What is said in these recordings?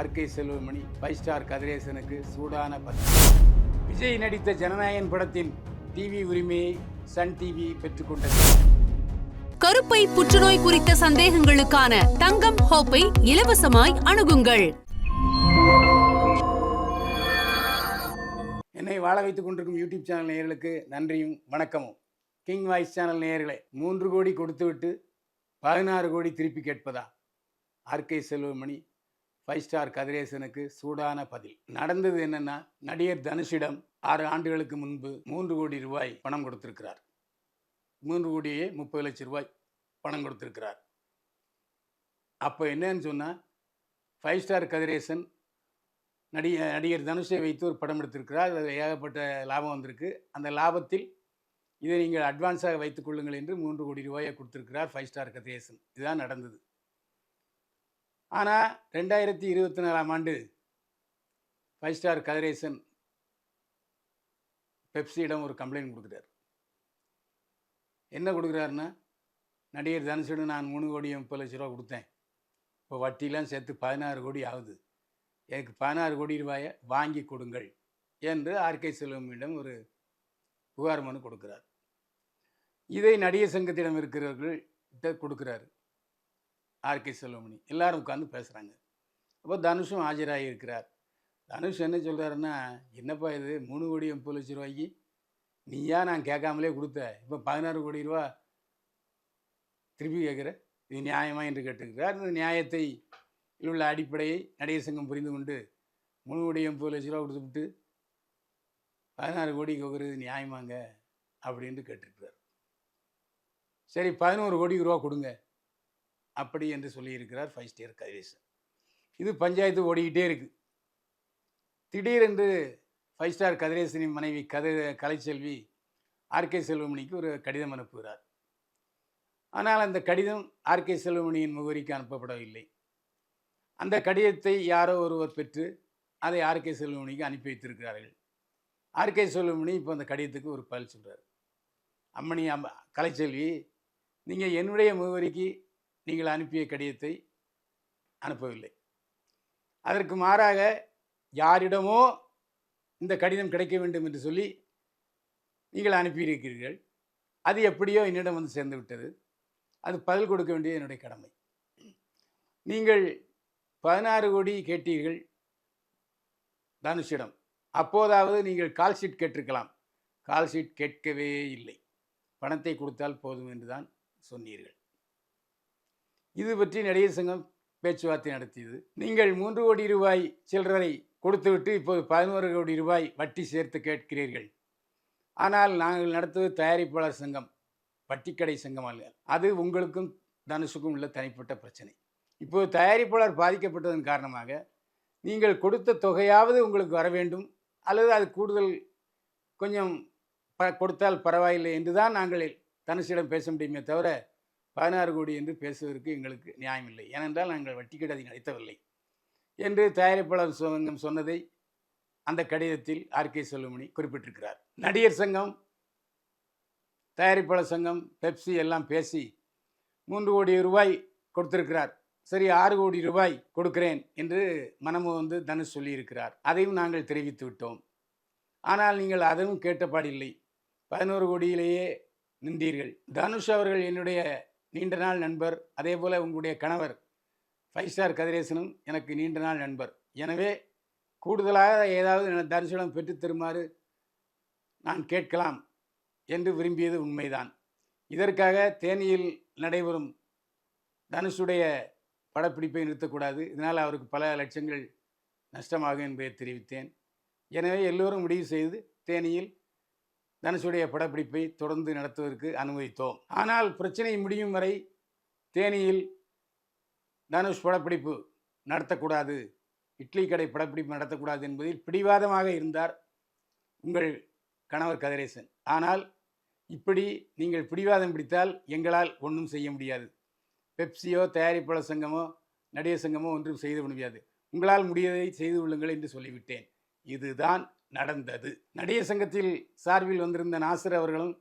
RK Selvamani 5 star கதிரேசனுக்கு சூடான பதில். விஜய் நடித்த ஜனநாயகன் படத்தின் டிவி உரிமையை சன் டிவி பெற்றுக்கொண்டது. கருப்பை புற்றுநோய் குறித்த சந்தேகங்களுக்கான தங்கம் ஹோப்பை இலவசமாய் அணுகுங்கள். என்னை வாழ வைத்துக் கொண்டிருக்கும் யூடியூப் சேனல் நேயர்களுக்கு நன்றியும் வணக்கமும். கிங் வாய்ஸ் சேனல் நேயர்களே, 3 கோடி கொடுத்துவிட்டு 16 கோடி திருப்பி கேட்பதா? ஆர்கே செல்வமணி 5 ஸ்டார் கதிரேசனுக்கு சூடான பதில். நடந்தது என்னன்னா, நடிகர் தனுஷிடம் 6 ஆண்டுகளுக்கு முன்பு 3 கோடி ரூபாய் பணம் கொடுத்திருக்கிறார். 3 கோடியே 30 லட்சம் ரூபாய் பணம் கொடுத்திருக்கிறார். அப்போ என்னன்னு சொன்னா, 5 ஸ்டார் கதிரேசன் நடிகர் தனுஷை வைத்து ஒரு படம் எடுத்திருக்கிறார். அதில் ஏகப்பட்ட லாபம் வந்திருக்கு. அந்த லாபத்தில் இதை நீங்கள் அட்வான்ஸாக வைத்துக் கொள்ளுங்கள் என்று 3 கோடி ரூபாயை கொடுத்திருக்கிறார் 5 ஸ்டார் கதிரேசன். இதுதான் நடந்தது. ஆனால் 2024ஆம் ஆண்டு 5 ஸ்டார் கதிரேசன் பெப்சியிடம் ஒரு கம்ப்ளைண்ட் கொடுக்குறார். என்ன கொடுக்குறாருன்னா, நடிகர் தனுஷிடம் நான் 3 கோடி 30 லட்ச ரூபா கொடுத்தேன், இப்போ வட்டிலாம் சேர்த்து 16 கோடி ஆகுது, எனக்கு 16 கோடி ரூபாயை வாங்கி கொடுங்கள் என்று ஆர்கே செல்வமணியிடம் ஒரு புகார் மனு கொடுக்கிறார். இதை நடிகர் சங்கத்திடம் இருக்கிறவர்கள்கிட்ட கொடுக்குறாரு ஆர்கே செல்வமணி. எல்லாரும் உட்காந்து பேசுகிறாங்க. அப்போ தனுஷும் ஆஜராகி இருக்கிறார். தனுஷ் என்ன சொல்கிறாருன்னா, என்னப்பா இது 3 கோடி 30 லட்ச ரூபாய்க்கு நீயா நான் கேட்காமலே கொடுத்த, இப்போ 16 கோடி ரூபா திருப்பி கேட்குற, இது நியாயமா என்று கேட்டுக்கிறார். இந்த நியாயத்தை உள்ள அடிப்படையை நடிகர் சங்கம் புரிந்து கொண்டு 3 கோடி 30 லட்ச ரூபா கொடுத்துவிட்டு 16 கோடி கேட்குறது நியாயமாங்க அப்படின்ட்டு கேட்டிருக்கிறார். சரி, 11 கோடி ரூபா கொடுங்க அப்படி என்று சொல்லியிருக்கிறார் 5 ஸ்டார் கதிரேசன். இது பஞ்சாயத்து ஓடிக்கிட்டே இருக்கு. திடீரென்று 5 ஸ்டார் கதிரேசனின் மனைவி கலைச்செல்வி ஆர்கே செல்வமணிக்கு ஒரு கடிதம் அனுப்புகிறார். ஆனால் அந்த கடிதம் ஆர்கே செல்வமணியின் முகவரிக்கு அனுப்பப்படவில்லை. அந்த கடிதத்தை யாரோ ஒருவர் பெற்று அதை ஆர்கே செல்வமணிக்கு அனுப்பி வைத்திருக்கிறார்கள். ஆர்கே செல்வமணி இப்போ அந்த கடிதத்துக்கு ஒரு பதில் சொல்கிறார். அம்மணி கலைச்செல்வி, நீங்கள் என்னுடைய முகவரிக்கு நீங்கள் அனுப்பிய கடிதத்தை அனுப்பவில்லை. அதற்கு மாறாக யாரிடமோ இந்த கடிதம் கிடைக்க வேண்டும் என்று சொல்லி நீங்கள் அனுப்பியிருக்கிறீர்கள். அது எப்படியோ என்னிடம் வந்து சேர்ந்து விட்டது. அது பதில் கொடுக்க வேண்டியது என்னுடைய கடமை. நீங்கள் 16 கோடி கேட்டீர்கள் தனுஷிடம். அப்போதாவது நீங்கள் கால் ஷீட் கேட்டிருக்கலாம். கால் ஷீட் கேட்கவே இல்லை. பணத்தை கொடுத்தால் போதும் என்று தான் சொன்னீர்கள். இது பற்றி நடிகர் சங்கம் பேச்சுவார்த்தை நடத்தியது. நீங்கள் 3 கோடி ரூபாய் சில்லறை கொடுத்துவிட்டு இப்போது 11 கோடி ரூபாய் வட்டி சேர்த்து கேட்கிறீர்கள். ஆனால் நாங்கள் நடத்துவது தயாரிப்பாளர் சங்கம், வட்டிக்கடை சங்கம் அல்ல. அது உங்களுக்கும் தனுஷுக்கும் உள்ள தனிப்பட்ட பிரச்சனை. இப்போது தயாரிப்பாளர் பாதிக்கப்பட்டதன் காரணமாக நீங்கள் கொடுத்த தொகையாவது உங்களுக்கு வர வேண்டும், அல்லது அது கூடுதல் கொஞ்சம் கொடுத்தால் பரவாயில்லை என்று தான் நாங்கள் தனுஷிடம் பேச முடியுமே தவிர 16 கோடி என்று பேசுவதற்கு எங்களுக்கு நியாயமில்லை. ஏனென்றால் நாங்கள் வட்டிக்கடை நடத்தவில்லை என்று தயாரிப்பாளர் சங்கம் சொன்னதை அந்த கடிதத்தில் ஆர்கே செல்வமணி குறிப்பிட்டிருக்கிறார். நடிகர் சங்கம், தயாரிப்பாளர் சங்கம், பெப்சி எல்லாம் பேசி 3 கோடி ரூபாய் கொடுத்திருக்கிறார். சரி, 6 கோடி ரூபாய் கொடுக்கிறேன் என்று மனமு வந்து தனுஷ் சொல்லியிருக்கிறார். அதையும் நாங்கள் தெரிவித்து விட்டோம். ஆனால் நீங்கள் அதுவும் கேட்டபாடில்லை. 11 கோடியிலேயே நின்றீர்கள். தனுஷ் அவர்கள் என்னுடைய நீண்ட நாள் நண்பர். அதே போல் உங்களுடைய கணவர் 5 ஸ்டார் கதிரேசனும் எனக்கு நீண்ட நாள் நண்பர். எனவே கூடுதலாக ஏதாவது தனுஷிடம் பெற்றுத் தருமாறு நான் கேட்கலாம் என்று விரும்பியது உண்மைதான். இதற்காக தேனியில் நடைபெறும் தனுஷுடைய படப்பிடிப்பை நிறுத்தக்கூடாது, இதனால் அவருக்கு பல லட்சங்கள் நஷ்டமாகும் என்பதை தெரிவித்தேன். எனவே எல்லோரும் முடிவு செய்து தேனியில் தனுஷுடைய படப்பிடிப்பை தொடர்ந்து நடத்துவதற்கு அனுமதித்தோம். ஆனால் பிரச்சனை முடியும் வரை தேனியில் தனுஷ் படப்பிடிப்பு நடத்தக்கூடாது, இட்லி கடை படப்பிடிப்பு நடத்தக்கூடாது என்பதில் பிடிவாதமாக இருந்தார் உங்கள் கணவர் கதிரேசன். ஆனால் இப்படி நீங்கள் பிடிவாதம் பிடித்தால் எங்களால் ஒன்றும் செய்ய முடியாது. பெப்சியோ தயாரிப்பாளர் சங்கமோ நடிகர் சங்கமோ ஒன்றும் செய்து முடியாது. உங்களால் முடியதை செய்து கொள்ளுங்கள் என்று சொல்லிவிட்டேன். இதுதான் நடந்தது. நடிகர் சங்கத்தில் சார்பில் வந்திருந்த நாசர் அவர்களும்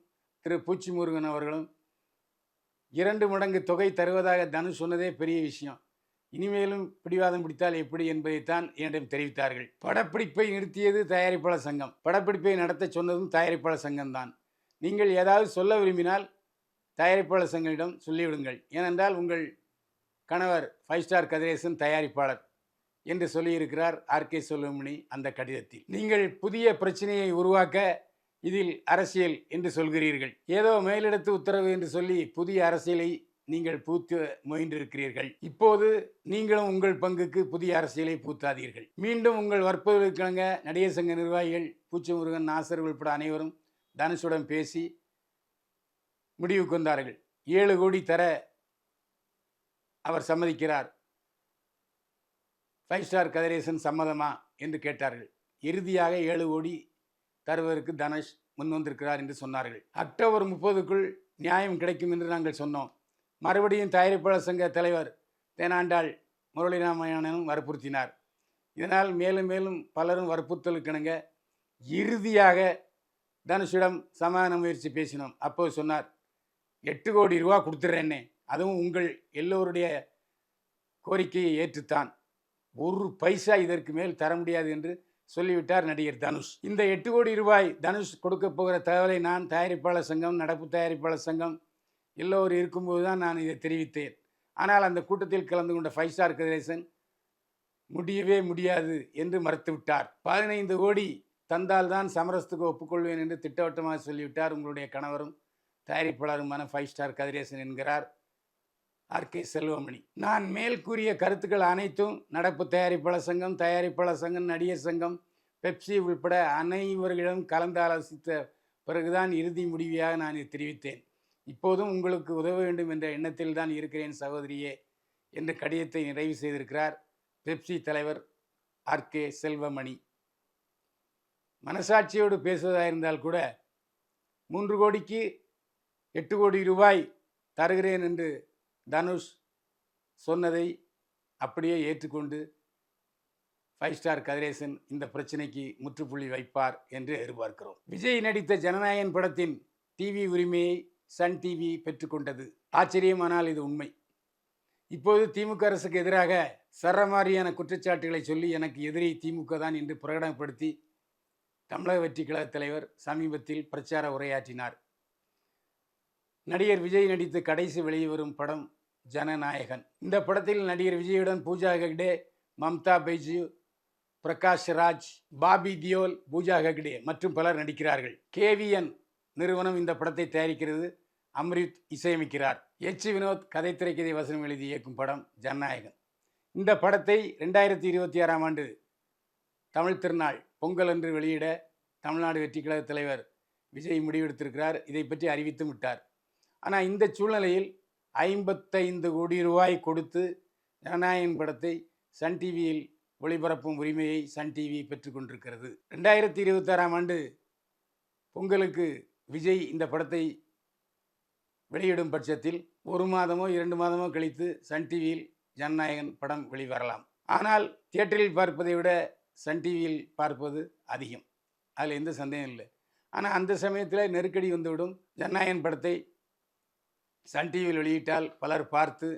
திரு பூச்சி முருகன் அவர்களும் 2 மடங்கு தொகை தருவதாக தனுஷ் சொன்னதே பெரிய விஷயம். இனிமேலும் பிடிவாதம் பிடித்தால் எப்படி என்பதைத்தான் என்னிடம் தெரிவித்தார்கள். படப்பிடிப்பை நிறுத்தியது தயாரிப்பாளர் சங்கம். படப்பிடிப்பை நடத்த சொன்னதும் தயாரிப்பாளர் சங்கம்தான். நீங்கள் ஏதாவது சொல்ல விரும்பினால் தயாரிப்பாளர் சங்கத்திடம் சொல்லிவிடுங்கள். ஏனென்றால் உங்கள் கணவர் 5 ஸ்டார் கதிரேசன் தயாரிப்பாளர் என்று சொல்லியிருக்கிறார் ஆர்கே செல்வமணி அந்த கடிதத்தில். நீங்கள் புதிய பிரச்சனையை உருவாக்க இதில் அரசியல் என்று சொல்கிறீர்கள். ஏதோ மேலிடத்து உத்தரவு என்று சொல்லி புதிய அரசியலை நீங்கள் பூத்து முயன்றிருக்கிறீர்கள். இப்போது நீங்களும் உங்கள் பங்குக்கு புதிய அரசியலை பூத்தாதீர்கள். மீண்டும் உங்கள் வற்புறுத்தலுக்கிணங்க நடிகர் சங்க நிர்வாகிகள் பூச்சமுருகன், நாசர் உள்பட அனைவரும் தனுஷுடன் பேசி முடிவுக்கு வந்தார்கள். 7 கோடி தர அவர் சம்மதிக்கிறார். 5 ஸ்டார் கதிரேசன் சம்மதமா என்று கேட்டார்கள். இறுதியாக 7 கோடி தருவதற்கு தனுஷ் முன் வந்திருக்கிறார் என்று சொன்னார்கள். அக்டோபர் 30க்குள் நியாயம் கிடைக்கும் என்று நாங்கள் சொன்னோம். மறுபடியும் தயாரிப்பாளர் சங்க தலைவர் தேனாண்டாள் முரளிராமயணனும் வற்புறுத்தினார். இதனால் மேலும் மேலும் பலரும் வற்புறுத்தலுக்கிணங்க இறுதியாக தனுஷிடம் சமாதான முயற்சி பேசினோம். அப்போது சொன்னார், 8 கோடி ரூபா கொடுத்துட்றேன்னே, அதுவும் உங்கள் எல்லோருடைய கோரிக்கையை ஏற்றுத்தான், 1 பைசா இதற்கு மேல் தர முடியாது என்று சொல்லிவிட்டார் நடிகர் தனுஷ். இந்த 8 கோடி ரூபாய் தனுஷ் கொடுக்க போகிற தகவலை நான் தயாரிப்பாளர் சங்கம், நடப்பு தயாரிப்பாளர் சங்கம் எல்லோரும் இருக்கும்போது தான் நான் இதை தெரிவித்தேன். ஆனால் அந்த கூட்டத்தில் கலந்து கொண்ட 5 ஸ்டார் கதிரேசன் முடியவே முடியாது என்று மறுத்துவிட்டார். 15 கோடி தந்தால்தான் சமரசத்துக்கு ஒப்புக்கொள்வேன் என்று திட்டவட்டமாக சொல்லிவிட்டார் உங்களுடைய கணவரும் தயாரிப்பாளருமான 5 ஸ்டார் கதிரேசன் என்கிறார் ஆர்கே செல்வமணி. நான் மேல் கூறிய கருத்துக்கள் அனைத்தும் நடப்பு தயாரிப்பாளர் சங்கம், நடிகர் சங்கம், பெப்சி உள்பட அனைவர்களிடம் கலந்து ஆலோசித்த பிறகுதான் இறுதி முடிவாக நான் இதை தெரிவித்தேன். இப்போதும் உங்களுக்கு உதவ வேண்டும் என்ற எண்ணத்தில் தான் இருக்கிறேன் சகோதரியே என்று கடிதத்தை நிறைவு செய்திருக்கிறார் பெப்சி தலைவர் ஆர்கே செல்வமணி. மனசாட்சியோடு பேசுவதாக இருந்தால் கூட 3 கோடிக்கு 8 கோடி ரூபாய் தருகிறேன் என்று தனுஷ் சொன்னதை அப்படியே ஏற்றுக்கொண்டு 5 ஸ்டார் கதிரேசன் இந்த பிரச்சனைக்கு முற்றுப்புள்ளி வைப்பார் என்று எதிர்பார்க்கிறோம். விஜய் நடித்த ஜனநாயகன் படத்தின் டிவி உரிமையை சன் டிவி பெற்றுக்கொண்டது. ஆச்சரியமானால் இது உண்மை. இப்போது திமுக அரசுக்கு எதிராக சரமாரியான குற்றச்சாட்டுகளை சொல்லி எனக்கு எதிரி திமுக தான் என்று பிரகடனப்படுத்தி தமிழக வெற்றி கழக தலைவர் சமீபத்தில் பிரச்சார உரையாற்றினார். நடிகர் விஜய் நடித்து கடைசி வெளிவரும் படம் ஜனநாயகன். இந்த படத்தில் நடிகர் விஜயுடன் பூஜா ஹெக்டே, மம்தா பைஜு, பிரகாஷ் ராஜ், பாபி தியோல், பூஜா ஹெக்டே மற்றும் பலர் நடிக்கிறார்கள். KVN நிறுவனம் இந்த படத்தை தயாரிக்கிறது. அம்ரித் இசையமைக்கிறார். H. வினோத் கதை திரைக்கதை வசனம் எழுதி இயக்கும் படம் ஜனநாயகன். இந்த படத்தை 2026ஆம் ஆண்டு தமிழ் திருநாள் பொங்கல் அன்று வெளியிட தமிழ்நாடு வெற்றி கழக தலைவர் விஜய் முடிவெடுத்திருக்கிறார். இதை பற்றி அறிவித்தும் விட்டார். ஆனால் இந்த சூழ்நிலையில் 55 கோடி ரூபாய் கொடுத்து ஜனநாயகன் படத்தை சன் டிவியில் ஒளிபரப்பும் உரிமையை சன் டிவி பெற்றுக்கொண்டிருக்கிறது. 2026ஆம் ஆண்டு பொங்கலுக்கு விஜய் இந்த படத்தை வெளியிடும் பட்சத்தில் 1 மாதமோ 2 மாதமோ கழித்து சன் டிவியில் ஜனநாயகன் படம் வெளிவரலாம். ஆனால் தியேட்டரில் பார்ப்பதை விட சன் டிவியில் பார்ப்பது அதிகம், அதில் எந்த சந்தேகம் இல்லை. ஆனால் அந்த சமயத்தில் நெருக்கடி வந்துவிடும். ஜனநாயகன் படத்தை சன் டிவியில் வெளியிட்டால் பலர் பார்த்து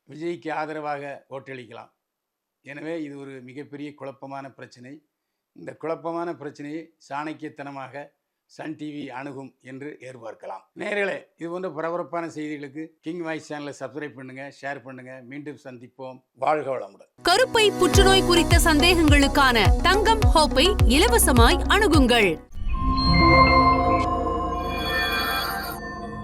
விஜய்க்கு ஆதரவாக ஓட்டளிக்கலாம். எனவே இது ஒரு மிகப்பெரிய குழப்பமான பிரச்சனை. இந்த குழப்பமான பிரச்சனையை சாணக்கியத்தனமாக சன் டிவி அணுகும் என்று எதிர்பார்க்கலாம். நேயர்களே, இது போன்ற பரபரப்பான செய்திகளுக்கு கிங் வாய்ஸ் சேனலை சப்ஸ்கிரைப் பண்ணுங்க, ஷேர் பண்ணுங்க. மீண்டும் சந்திப்போம். வாழ்க வளமுடன். கருப்பை புற்றுநோய் குறித்த சந்தேகங்களுக்கான தங்கம் ஹோப்பை இலவசமாய் அணுகுங்கள்.